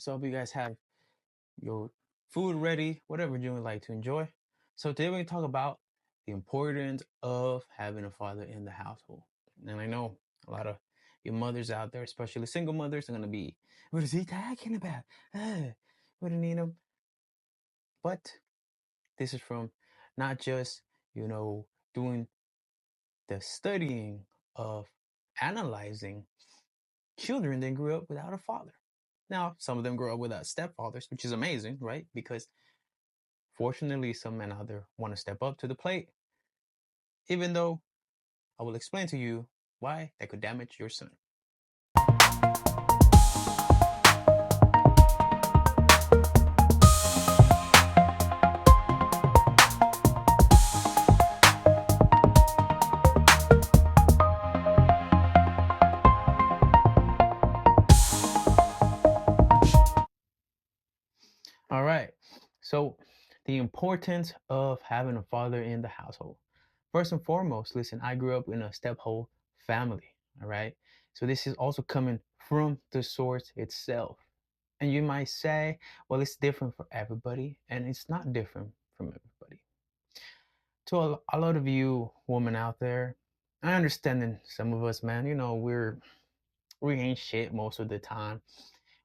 So I hope you guys have your food ready, whatever you would like to enjoy. So today we're going to talk about the importance of having a father in the household. And I know a lot of your mothers out there, especially single mothers, are going to be, what is he talking about? We don't need him. But this is from not just, doing the studying of analyzing children that grew up without a father. Now, some of them grow up without stepfathers, which is amazing, right? Because fortunately, some men out there want to step up to the plate, even though I will explain to you why that could damage your son. All right. So, the importance of having a father in the household. First and foremost, listen, I grew up in a step-whole family. All right. So, this is also coming from the source itself. And you might say, well, it's different for everybody. And it's not different from everybody. To a lot of you women out there, I understand that some of us, man, we ain't shit most of the time.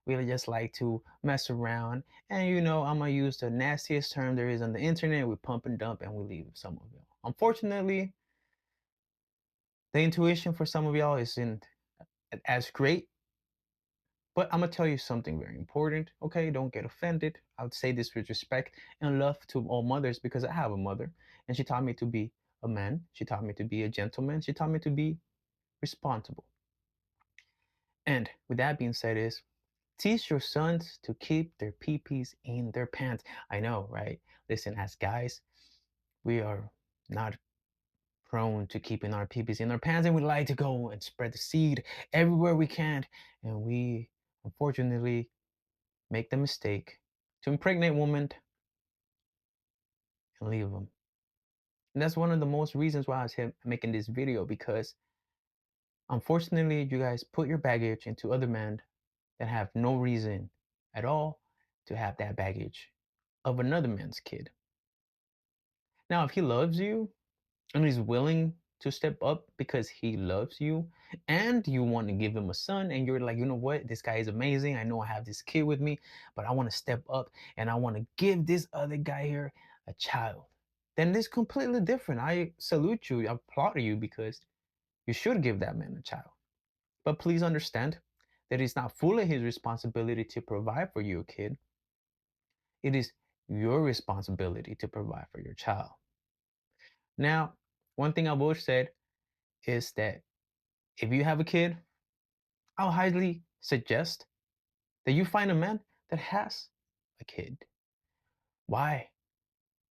We just like to mess around. And I'm gonna use the nastiest term there is on the internet. We pump and dump and we leave some of y'all. Unfortunately, the intuition for some of y'all isn't as great. But I'm gonna tell you something very important. Okay, don't get offended. I would say this with respect and love to all mothers because I have a mother and she taught me to be a man. She taught me to be a gentleman. She taught me to be responsible. And with that being said is teach your sons to keep their peepees in their pants. I know, right? Listen, as guys, we are not prone to keeping our peepees in our pants and we like to go and spread the seed everywhere we can. And we unfortunately make the mistake to impregnate women and leave them. And that's one of the most reasons why I was making this video because unfortunately you guys put your baggage into other men that have no reason at all to have that baggage of another man's kid. Now, if he loves you and he's willing to step up because he loves you and you want to give him a son and you're like, you know what, this guy is amazing. I know I have this kid with me, but I want to step up and I want to give this other guy here a child. Then it's completely different. I salute you, I applaud you because you should give that man a child. But please understand that it's not fully his responsibility to provide for your kid. It is your responsibility to provide for your child. Now, one thing I will say is that if you have a kid, I'll highly suggest that you find a man that has a kid. Why?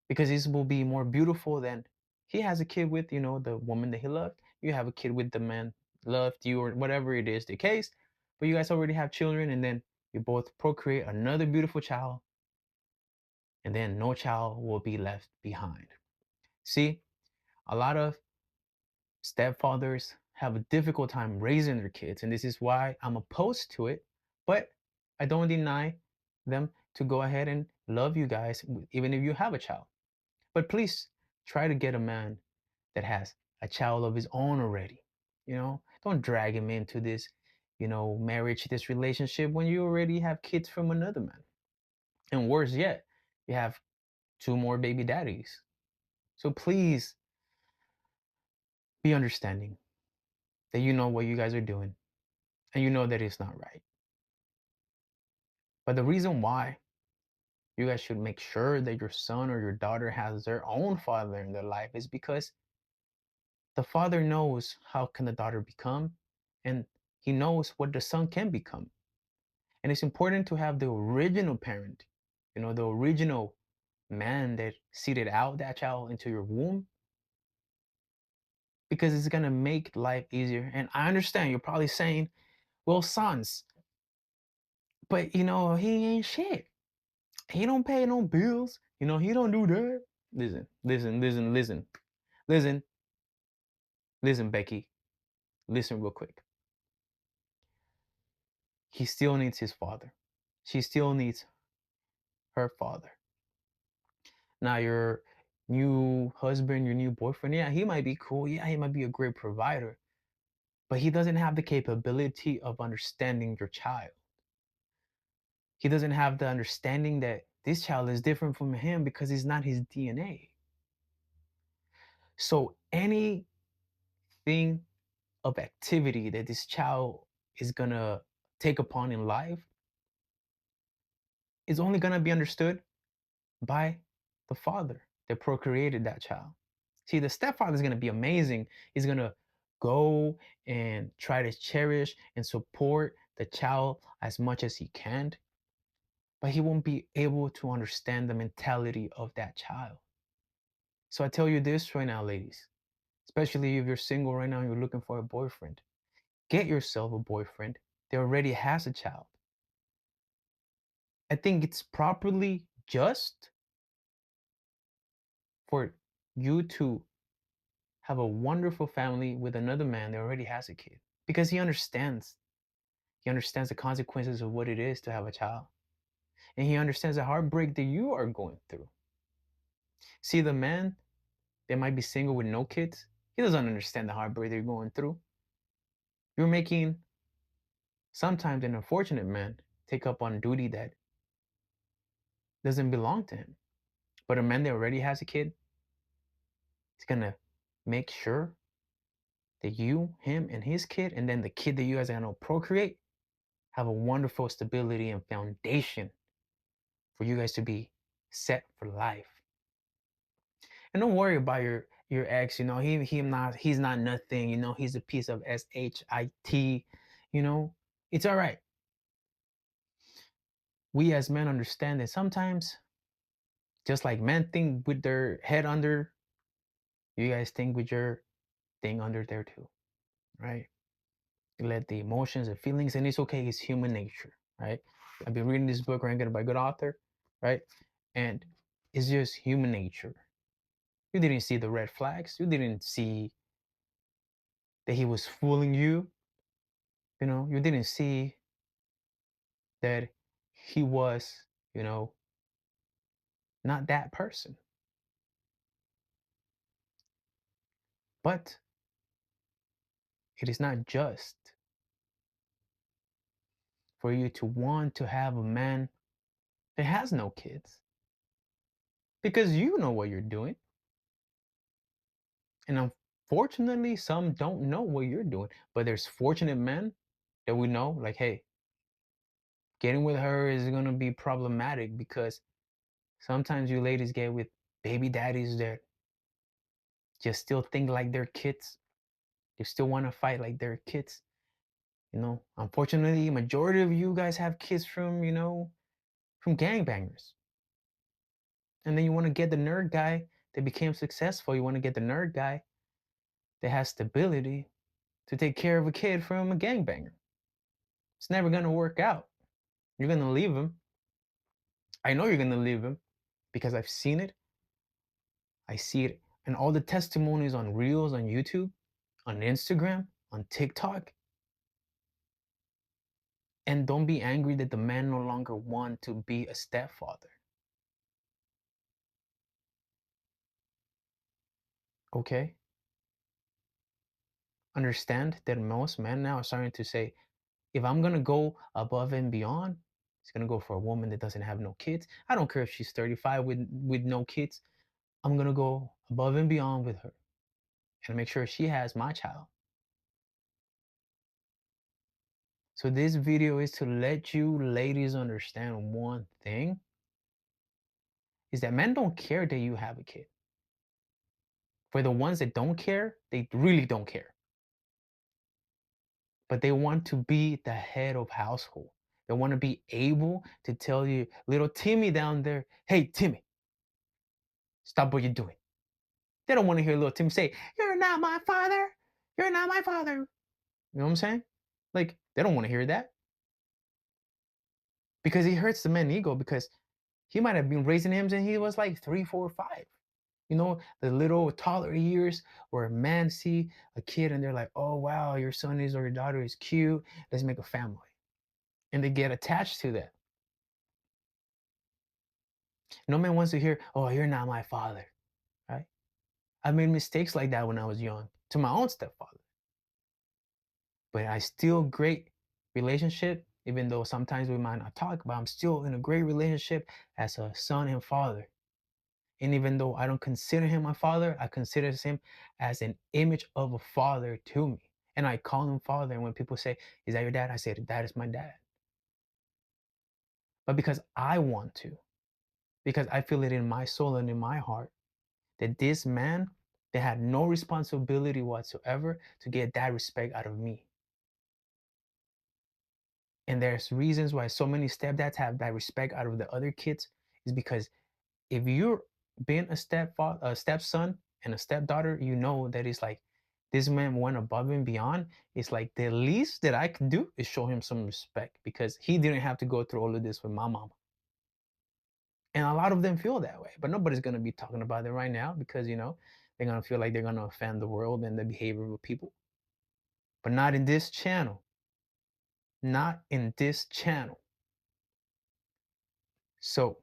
Because this will be more beautiful than he has a kid with, the woman that he loved. You have a kid with the man loved you or whatever it is the case. But you guys already have children and then you both procreate another beautiful child and then no child will be left behind. See, a lot of stepfathers have a difficult time raising their kids, and this is why I'm opposed to it. But I don't deny them to go ahead and love you guys, even if you have a child. But please try to get a man that has a child of his own already. Don't drag him into this, marriage, this relationship when you already have kids from another man. And worse yet, you have two more baby daddies. So please be understanding that you know what you guys are doing and you know that it's not right. But the reason why you guys should make sure that your son or your daughter has their own father in their life is because the father knows how can the daughter become and he knows what the son can become. And it's important to have the original parent, the original man that seeded out that child into your womb because it's going to make life easier. And I understand you're probably saying, well, sons, but he ain't shit. He don't pay no bills. He don't do that. Listen, listen, Becky. Listen real quick. He still needs his father. She still needs her father. Now, your new husband, your new boyfriend, yeah, he might be cool. Yeah, he might be a great provider, but he doesn't have the capability of understanding your child. He doesn't have the understanding that this child is different from him because it's not his DNA. So anything of activity that this child is gonna take upon in life is only gonna be understood by the father that procreated that child. See, the stepfather is gonna be amazing. He's gonna go and try to cherish and support the child as much as he can, but he won't be able to understand the mentality of that child. So I tell you this right now, ladies, especially if you're single right now and you're looking for a boyfriend, get yourself a boyfriend that already has a child. I think it's properly just for you to have a wonderful family with another man that already has a kid because he understands. He understands the consequences of what it is to have a child. And he understands the heartbreak that you are going through. See, the man that might be single with no kids, he doesn't understand the heartbreak they're going through. You're making sometimes an unfortunate man take up on duty that doesn't belong to him. But a man that already has a kid is gonna make sure that you, him, and his kid, and then the kid that you guys are gonna procreate, have a wonderful stability and foundation for you guys to be set for life. And don't worry about your ex. He's not nothing. He's a piece of shit. It's all right. We as men understand that sometimes, just like men think with their head under, you guys think with your thing under there too, right? You let the emotions and feelings, and it's okay. It's human nature, right? I've been reading this book written by a good author, right? And it's just human nature. You didn't see the red flags. You didn't see that he was fooling you. You didn't see that he was, you know, not that person. But it is not just for you to want to have a man that has no kids because you know what you're doing. And unfortunately, some don't know what you're doing. But there's fortunate men that we know, like, hey, getting with her is going to be problematic because sometimes you ladies get with baby daddies that just still think like they're kids. They still want to fight like they're kids. Unfortunately, majority of you guys have kids from gangbangers. And then you want to get the nerd guy that became successful. You want to get the nerd guy that has stability to take care of a kid from a gangbanger. It's never going to work out. You're going to leave him. I know you're going to leave him because I've seen it. I see it in all the testimonies on Reels, on YouTube, on Instagram, on TikTok. And don't be angry that the man no longer want to be a stepfather. Okay? Understand that most men now are starting to say, if I'm gonna go above and beyond, it's gonna go for a woman that doesn't have no kids. I don't care if she's 35 with no kids. I'm gonna go above and beyond with her and make sure she has my child. So this video is to let you ladies understand one thing is that men don't care that you have a kid. For the ones that don't care, they really don't care. But they want to be the head of household. They want to be able to tell you, little Timmy down there, hey, Timmy, stop what you're doing. They don't want to hear little Timmy say, you're not my father. You're not my father. You know what I'm saying? Like, they don't want to hear that because he hurts the man's ego because he might have been raising him since he was like 3, 4, 5. The little toddler years where a man see a kid and they're like, oh, wow, your son is or your daughter is cute. Let's make a family. And they get attached to that. No man wants to hear, "Oh, you're not my father," right? I made mistakes like that when I was young to my own stepfather, but I still great relationship, even though sometimes we might not talk, but I'm still in a great relationship as a son and father. And even though I don't consider him my father, I consider him as an image of a father to me. And I call him father. And when people say, "Is that your dad?" I say, "That is my dad." But because I want to, because I feel it in my soul and in my heart that this man, they had no responsibility whatsoever to get that respect out of me. And there's reasons why so many stepdads have that respect out of the other kids is because if you're being a stepfather, a stepson, and a stepdaughter, you know that it's like this man went above and beyond. It's like the least that I can do is show him some respect because he didn't have to go through all of this with my mama. And a lot of them feel that way, but nobody's gonna be talking about it right now because they're gonna feel like they're gonna offend the world and the behavior of people. But not in this channel. Not in this channel. So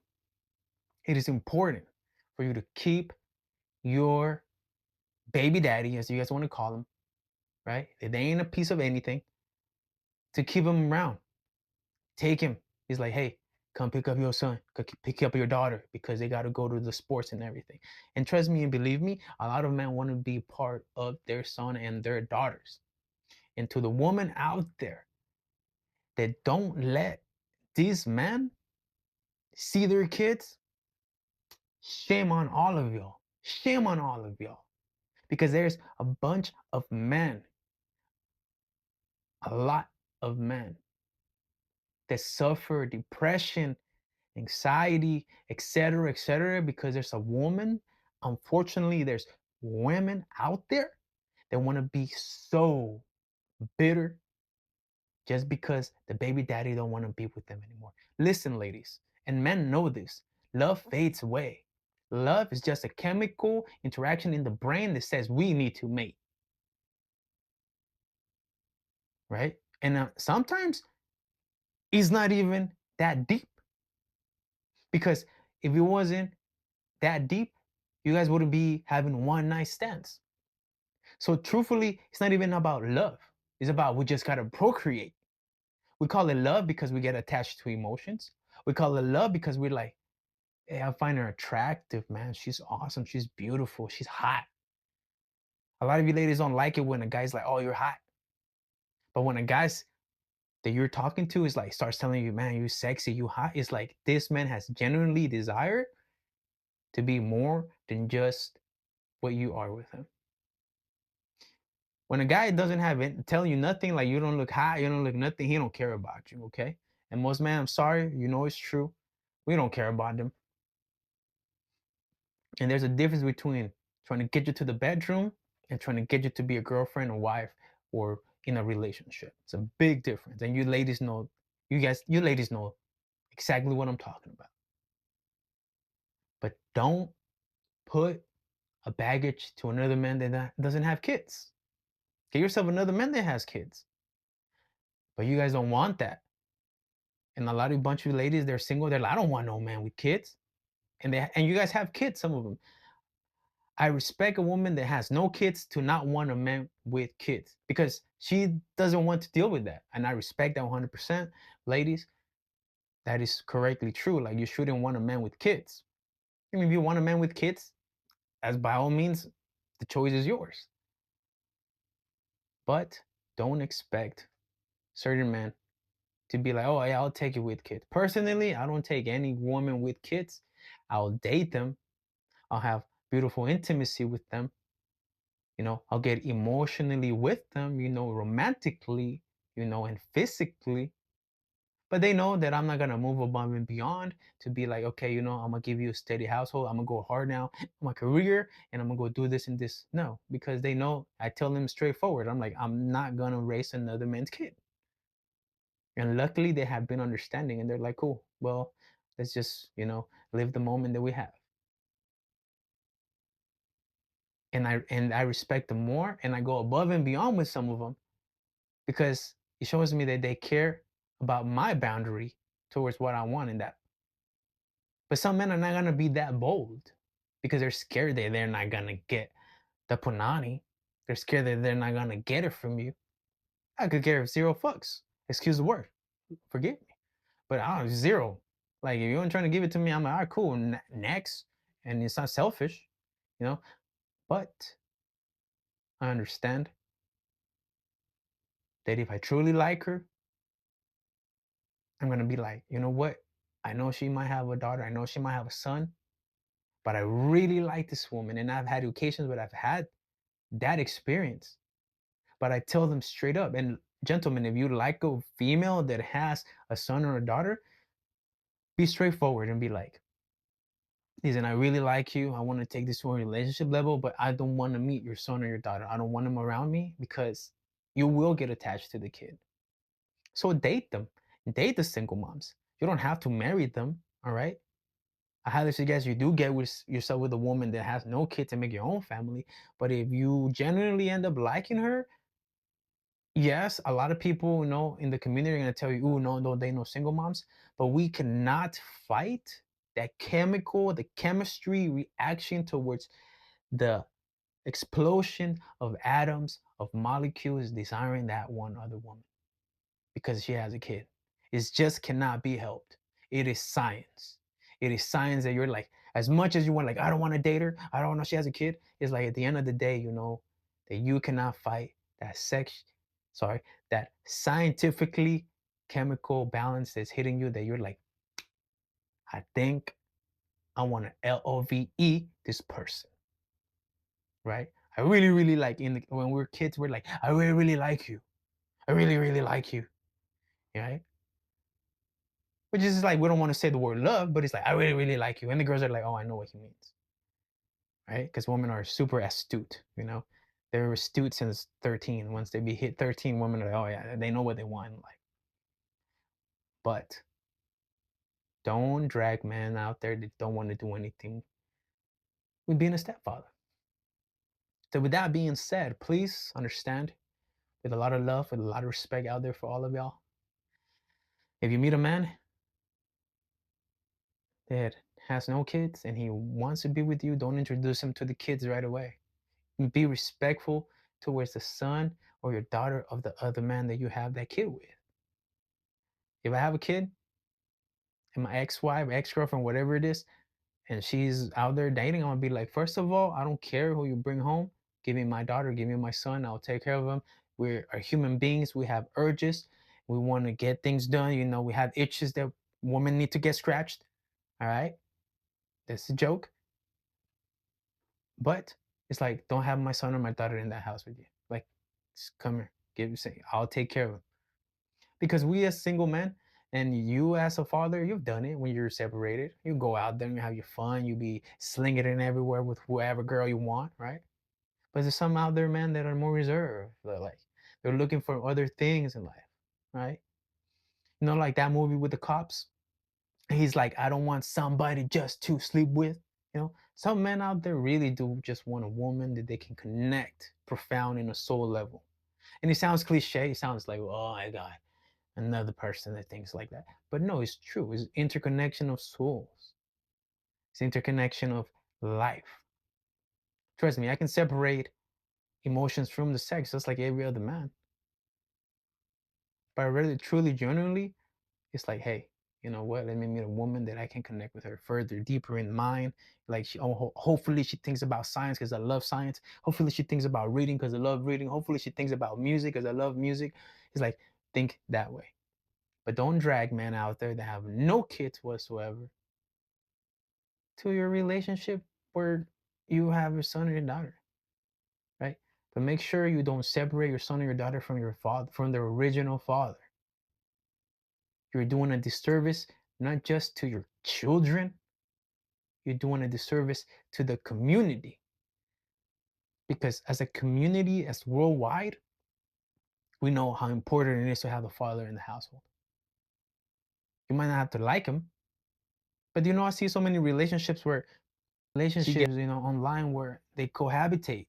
it is important for you to keep your baby daddy, as you guys want to call him, right? If they ain't a piece of anything, to keep him around. Take him. He's like, hey, come pick up your son, pick up your daughter because they got to go to the sports and everything. And trust me and believe me, a lot of men want to be part of their son and their daughters. And to the woman out there that don't let these men see their kids, shame on all of y'all. Shame on all of y'all. Because there's a bunch of men, a lot of men that suffer depression, anxiety, etc., because there's a woman. Unfortunately, there's women out there that want to be so bitter just because the baby daddy don't want to be with them anymore. Listen, ladies, and men know this. Love fades away. Love is just a chemical interaction in the brain that says we need to mate, right? And sometimes it's not even that deep because if it wasn't that deep, you guys wouldn't be having one night stands. So truthfully, it's not even about love. It's about we just gotta procreate. We call it love because we get attached to emotions. We call it love because we're like, hey, I find her attractive, man. She's awesome. She's beautiful. She's hot. A lot of you ladies don't like it when a guy's like, oh, you're hot. But when a guy's that you're talking to is like starts telling you, man, you sexy, you hot, it's like this man has genuinely desire to be more than just what you are with him. When a guy doesn't have it, telling you nothing, like you don't look hot, you don't look nothing, he don't care about you, okay? And most men, I'm sorry, it's true. We don't care about them. And there's a difference between trying to get you to the bedroom and trying to get you to be a girlfriend or wife or in a relationship. It's a big difference. And you ladies know exactly what I'm talking about. But don't put a baggage to another man that doesn't have kids. Get yourself another man that has kids. But you guys don't want that. And a lot of bunch of ladies, they're single. They're like, I don't want no man with kids. And you guys have kids, some of them. I respect a woman that has no kids to not want a man with kids because she doesn't want to deal with that. And I respect that 100%. Ladies, that is correctly true. Like you shouldn't want a man with kids. I mean, if you want a man with kids, as by all means, the choice is yours. But don't expect certain men to be like, oh yeah, I'll take you with kids. Personally, I don't take any woman with kids. I'll date them. I'll have beautiful intimacy with them. I'll get emotionally with them, romantically, and physically. But they know that I'm not gonna move above and beyond to be like, okay, I'm gonna give you a steady household. I'm gonna go hard now on my career and I'm gonna go do this and this. No, because they know I tell them straightforward. I'm like, I'm not gonna raise another man's kid. And luckily they have been understanding and they're like, cool, well, let's just, live the moment that we have. And I respect them more and I go above and beyond with some of them because it shows me that they care about my boundary towards what I want in that. But some men are not gonna be that bold because they're scared that they're not gonna get the punani. They're scared that they're not gonna get it from you. I could care zero fucks. Excuse the word. Forgive me. But I don't zero. Like if you aren't trying to give it to me, I'm like, all right, cool. Next. And it's not selfish, you know. But I understand that if I truly like her, I'm gonna be like, you know what? I know she might have a daughter, I know she might have a son, but I really like this woman. And I've had occasions where I've had that experience. But I tell them straight up, and gentlemen, if you like a female that has a son or a daughter, be straightforward and be like, listen, I really like you. I want to take this to a relationship level, but I don't want to meet your son or your daughter. I don't want them around me because you will get attached to the kid. So date them. Date the single moms. You don't have to marry them. All right. I highly suggest you do get with yourself with a woman that has no kids and make your own family. But if you genuinely end up liking her, yes, a lot of people, in the community are gonna tell you, "Ooh, no, no, they no single moms," but we cannot fight the chemistry reaction towards the explosion of atoms of molecules desiring that one other woman because she has a kid. It just cannot be helped. It is science. It is science that you're like, as much as you want, like, I don't want to date her. I don't know she has a kid. It's like at the end of the day, that you cannot fight that sorry, that scientifically chemical balance that's hitting you that you're like, I think I want to LOVE this person, right? I really, really like when we're kids, we're like, I really, really like you. I really, really like you. Right? Which is like we don't want to say the word love, but it's like I really, really like you. And the girls are like, oh, I know what he means. Right? Because women are super astute, They're astute since 13. Once they be hit 13, women are like, oh yeah, they know what they want in life. But don't drag men out there that don't want to do anything with being a stepfather. So with that being said, please understand with a lot of love, with a lot of respect out there for all of y'all. If you meet a man that has no kids and he wants to be with you, don't introduce him to the kids right away. Be respectful towards the son or your daughter of the other man that you have that kid with. If I have a kid and my ex-wife, ex-girlfriend, whatever it is, and she's out there dating, I'm gonna be like, first of all, I don't care who you bring home. Give me my daughter, give me my son. I'll take care of them. We are human beings. We have urges. We want to get things done. We have itches that women need to get scratched. All right, that's a joke. But it's like, don't have my son or my daughter in that house with you. Like, just come here, say, I'll take care of them. Because we as single men and you as a father, you've done it when you're separated. You go out there and you have your fun. You be slinging it in everywhere with whoever girl you want, right? But there's some out there, man, that are more reserved. They're looking for other things in life, right? Like that movie with the cops. He's like, I don't want somebody just to sleep with. Some men out there really do just want a woman that they can connect profound in a soul level. And it sounds cliche. It sounds like, oh my God, another person that thinks like that. But no, it's true. It's interconnection of souls. It's interconnection of life. Trust me, I can separate emotions from the sex just like every other man. But really, truly, genuinely, it's like, hey, you know what? Let me meet a woman that I can connect with her further, deeper in mind. Like, hopefully, she thinks about science because I love science. Hopefully, she thinks about reading because I love reading. Hopefully, she thinks about music because I love music. It's like, think that way. But don't drag men out there that have no kids whatsoever to your relationship where you have your son or your daughter, right? But make sure you don't separate your son or your daughter from your father, from their original father. You're doing a disservice not just to your children, you're doing a disservice to the community. Because as a community, as worldwide, we know how important it is to have a father in the household. You might not have to like him, but I see so many relationships, online where they cohabitate,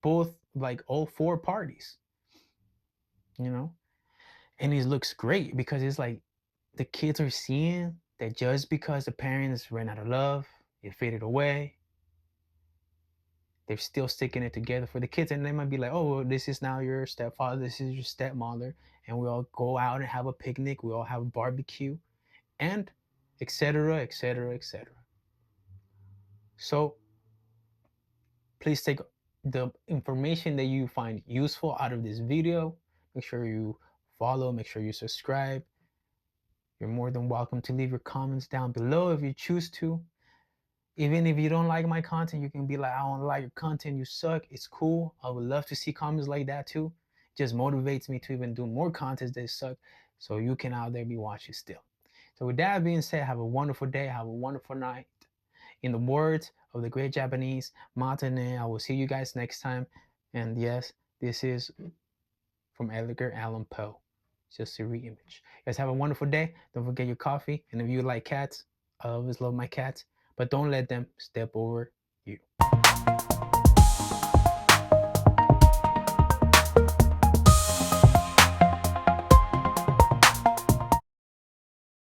both like all four parties, you know, and it looks great because it's like the kids are seeing that just because the parents ran out of love, it faded away, they're still sticking it together for the kids. And they might be like, oh, well, this is now your stepfather, this is your stepmother. And we all go out and have a picnic, we all have a barbecue, and etc., etc., etc. So please take the information that you find useful out of this video. Make sure you follow, make sure you subscribe. You're more than welcome to leave your comments down below if you choose to. Even if you don't like my content, you can be like, I don't like your content, you suck. It's cool. I would love to see comments like that too. It just motivates me to even do more content that suck, so you can out there be watching still. So with that being said, have a wonderful day, have a wonderful night. In the words of the great Japanese, Matane, I will see you guys next time. And yes, this is from Edgar Allan Poe. Just a reimage. You guys have a wonderful day. Don't forget your coffee. And if you like cats, I always love my cats, but don't let them step over you.